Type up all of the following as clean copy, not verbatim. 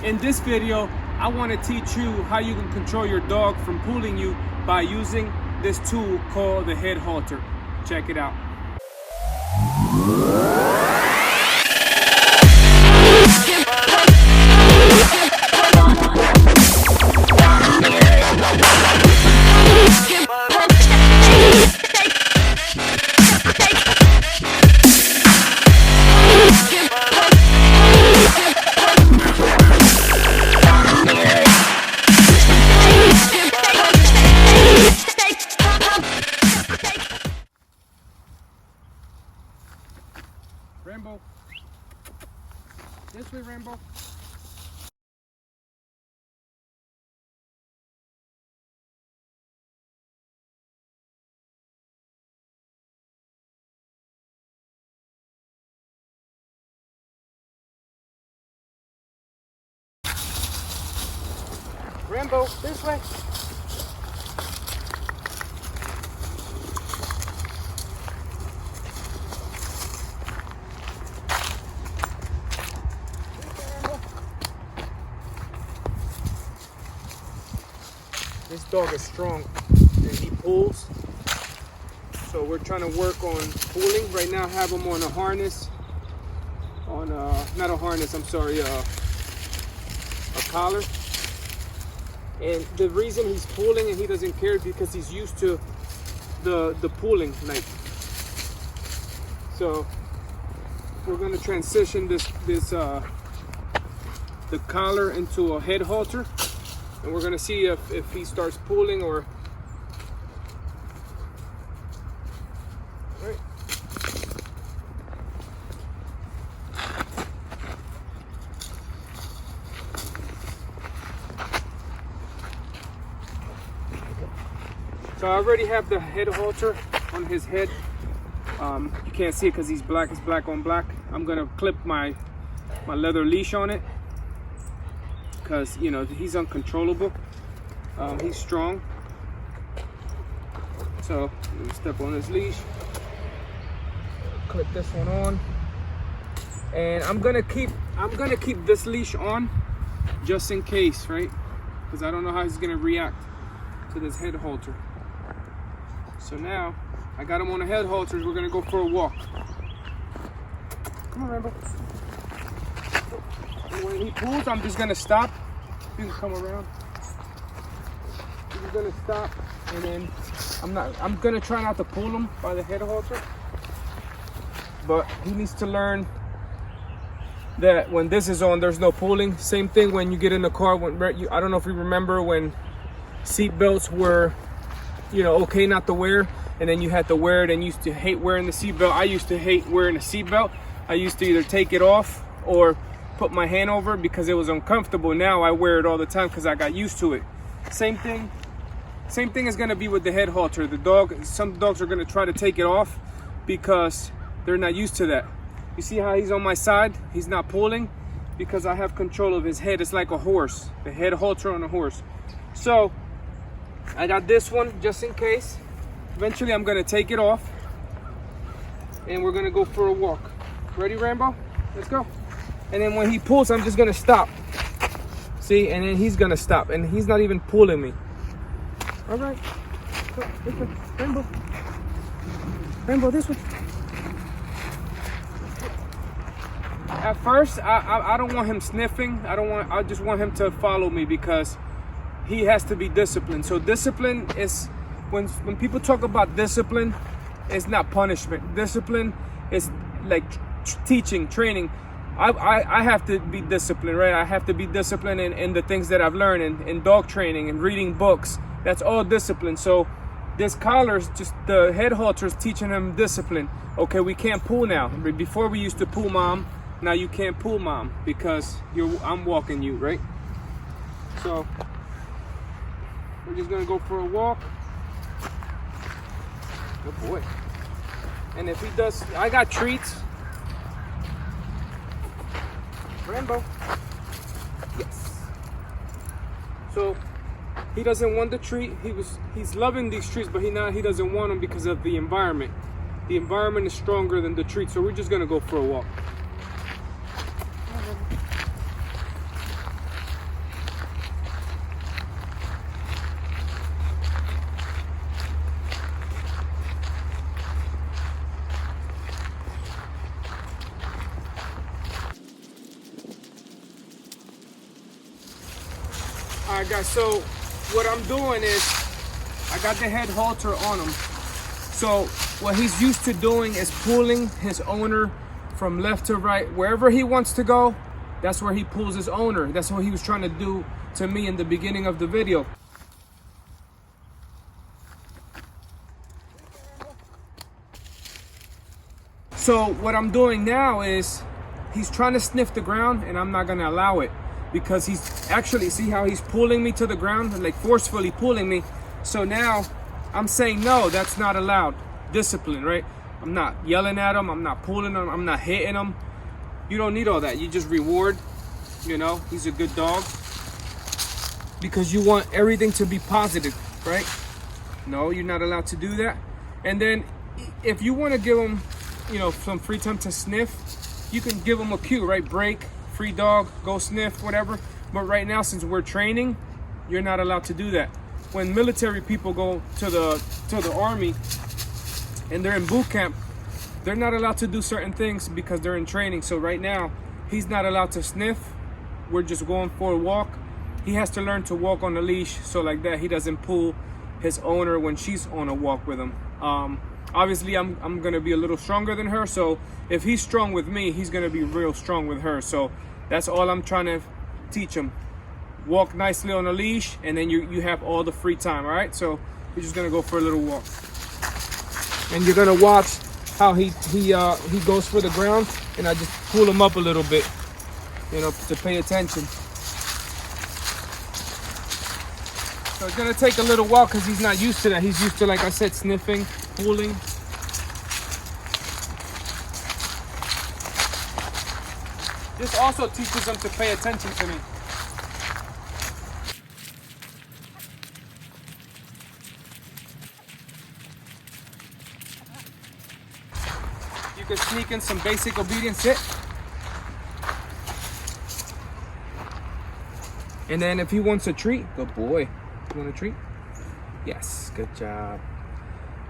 In this video, I want to teach you how you can control your dog from pulling you by using this tool called the head halter. Check it out. Rambo. This way, Rambo. Rambo, this way. This dog is strong and he pulls. So we're trying to work on pulling. Right now I have him on a harness. Not a harness, I'm sorry, a collar. And the reason he's pulling and he doesn't care is because he's used to the pulling knife. So we're gonna transition the collar into a head halter. And we're gonna see if he starts pulling or. All right. So I already have the head halter on his head. You can't see it because he's black. It's black on black. I'm gonna clip my leather leash on it, because you know he's uncontrollable. He's strong. So let me step on his leash, clip this one on, and I'm gonna keep this leash on just in case, right? Because I don't know how he's gonna react to this head halter. So now I got him on a head halter. We're gonna go for a walk. Come on, Rambo. And when he pulls, I'm just gonna stop. You can come around. He's gonna stop, and then I'm gonna try not to pull him by the head halter. But he needs to learn that when this is on, there's no pulling. Same thing when you get in the car. I don't know if you remember when seat belts were, okay not to wear, and then you had to wear it, and you used to hate wearing the seat belt. I used to hate wearing a seat belt. I used to either take it off or put my hand over it because it was uncomfortable. Now I wear it all the time because I got used to it. Same thing is going to be with the head halter. Some dogs are going to try to take it off because they're not used to that. You see how he's on my side? He's not pulling because I have control of his head. It's like a horse, the head halter on a horse. So I got this one just in case. Eventually I'm going to take it off and we're going to go for a walk. Ready, Rambo? Let's go. And then when he pulls, I'm just gonna stop. See, and then he's gonna stop, and he's not even pulling me. All right, go this way, Rambo. Rambo, this way. At first, I don't want him sniffing. I just want him to follow me because he has to be disciplined. So discipline is when people talk about discipline, it's not punishment. Discipline is like teaching, training. I have to be disciplined, right? I have to be disciplined in the things that I've learned in dog training and reading books. That's all discipline. So this collar's just the head halter's teaching him discipline. Okay, we can't pull now. Before we used to pull, Mom. Now you can't pull, Mom, because I'm walking you, right? So we're just gonna go for a walk. Good boy. And if he does, I got treats. Rambo. Yes. So he doesn't want the treat. He's loving these treats, but he doesn't want them because of the environment. The environment is stronger than the treat, so we're just gonna go for a walk. All right, guys, so what I'm doing is I got the head halter on him. So what he's used to doing is pulling his owner from left to right. Wherever he wants to go, that's where he pulls his owner. That's what he was trying to do to me in the beginning of the video. So what I'm doing now is he's trying to sniff the ground, and I'm not gonna allow it, because he's actually, see how he's pulling me to the ground, like forcefully pulling me. So now I'm saying, no, that's not allowed. Discipline, right? I'm not yelling at him, I'm not pulling him, I'm not hitting him. You don't need all that. You just reward, you know, he's a good dog, because you want everything to be positive, right? No, you're not allowed to do that. And then if you want to give him, you know, some free time to sniff, you can give him a cue, right? Break, free dog, go sniff, whatever. But right now, since we're training, you're not allowed to do that. When military people go to the army and they're in boot camp, they're not allowed to do certain things because they're in training. So right now, he's not allowed to sniff. We're just going for a walk. He has to learn to walk on a leash, so like that he doesn't pull his owner when she's on a walk with him. Obviously, I'm gonna be a little stronger than her, so if he's strong with me, he's gonna be real strong with her. So that's all I'm trying to teach him. Walk nicely on a leash, and then you have all the free time. All right, so we're just gonna go for a little walk, and you're gonna watch how he goes for the ground, and I just pull him up a little bit, you know, to pay attention. So it's gonna take a little while because he's not used to that. He's used to, like I said, sniffing, pulling. This also teaches them to pay attention to me. You can sneak in some basic obedience. Sit. And then if he wants a treat, good boy. You want a treat? Yes, good job.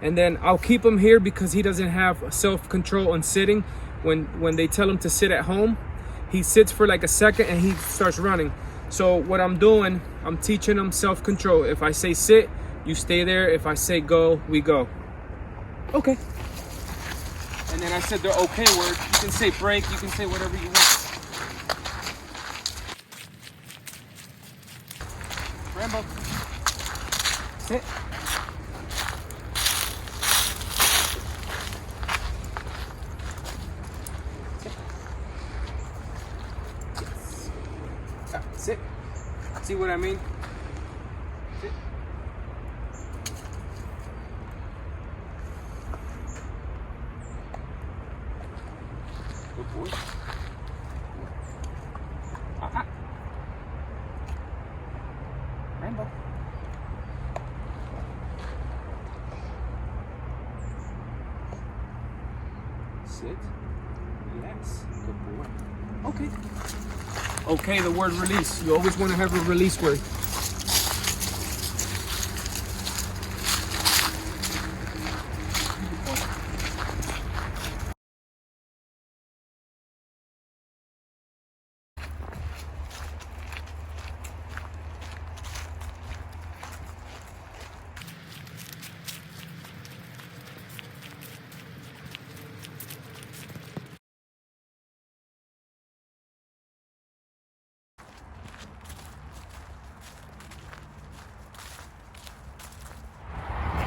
And then I'll keep him here because he doesn't have self-control on sitting. When they tell him to sit at home, he sits for like a second and he starts running. So what I'm doing, I'm teaching him self-control. If I say sit, you stay there. If I say go, we go. Okay. And then I said the okay word. You can say break, you can say whatever you want. Rambo. Sit. Sit. See what I mean? Sit. Good boy. Rainbow. Sit. Yes. Good boy. Okay. Okay, the word release. You always want to have a release word.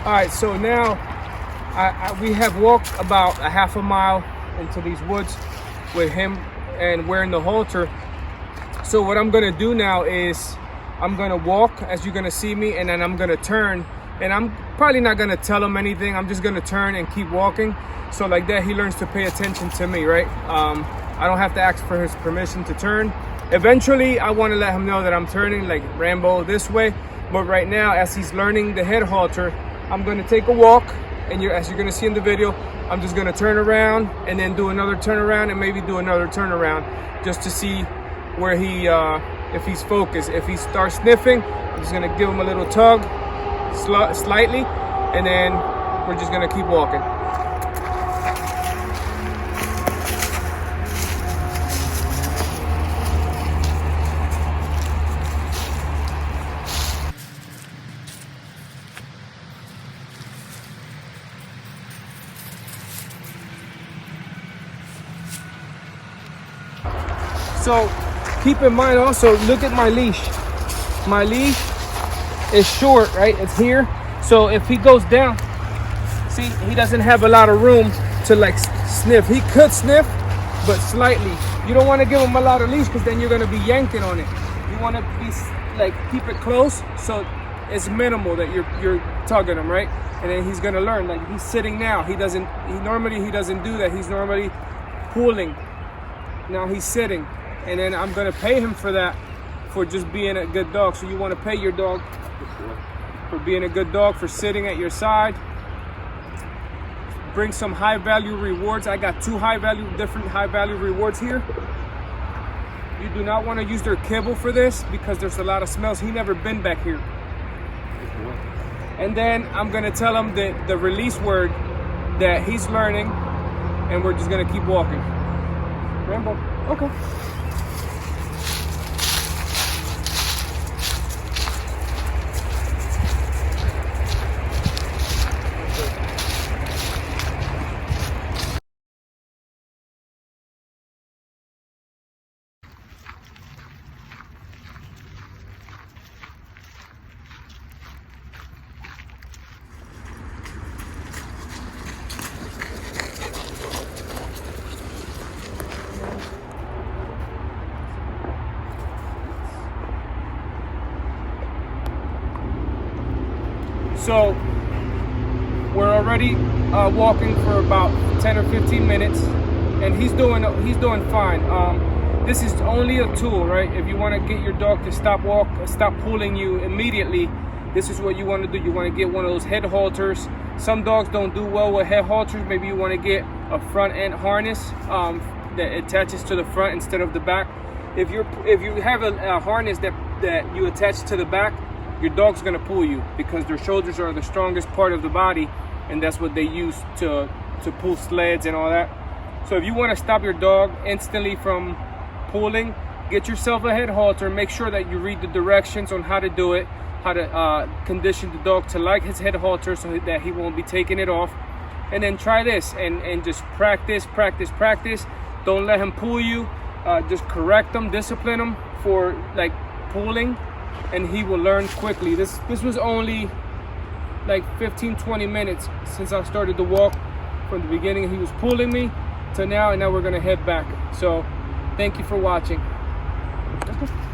All right, so now we have walked about a half a mile into these woods with him and wearing the halter. So what I'm gonna do now is I'm gonna walk as you're gonna see me, and then I'm gonna turn, and I'm probably not gonna tell him anything. I'm just gonna turn and keep walking. So like that, he learns to pay attention to me, right? I don't have to ask for his permission to turn. Eventually, I wanna let him know that I'm turning, like Rambo this way. But right now, as he's learning the head halter, I'm gonna take a walk, and as you're gonna see in the video, I'm just gonna turn around and then do another turnaround and maybe do another turnaround just to see where he, if he's focused. If he starts sniffing, I'm just gonna give him a little tug, slightly, and then we're just gonna keep walking. So keep in mind also, look at my leash. My leash is short, right? It's here. So if he goes down, see, he doesn't have a lot of room to like sniff. He could sniff, but slightly. You don't want to give him a lot of leash because then you're going to be yanking on it. You want to be like, keep it close so it's minimal that you're tugging him, right? And then he's going to learn. Like he's sitting now. He normally doesn't do that. He's normally pulling. Now he's sitting. And then I'm going to pay him for that, for just being a good dog. So you want to pay your dog for being a good dog, for sitting at your side. Bring some high value rewards. I got two different high value rewards here. You do not want to use their kibble for this because there's a lot of smells. He never been back here. And then I'm gonna tell him the release word that he's learning, and we're just gonna keep walking. Rambo, okay. So we're already walking for about 10 or 15 minutes, and he's doing fine. This is only a tool, right? If you want to get your dog to stop pulling you immediately, this is what you want to do. You want to get one of those head halters. Some dogs don't do well with head halters. Maybe you want to get a front end harness that attaches to the front instead of the back. If you have a harness that you attach to the back, your dog's gonna pull you because their shoulders are the strongest part of the body, and that's what they use to pull sleds and all that. So if you want to stop your dog instantly from pulling, get yourself a head halter. Make sure that you read the directions on how to do it, how to condition the dog to like his head halter so that he won't be taking it off. And then try this and just practice. Don't let him pull you. Just correct him, discipline him for like pulling, and he will learn quickly. This was only like 15-20 minutes since I started to walk. From the beginning he was pulling me to now, and now we're gonna head back. So thank you for watching. Okay.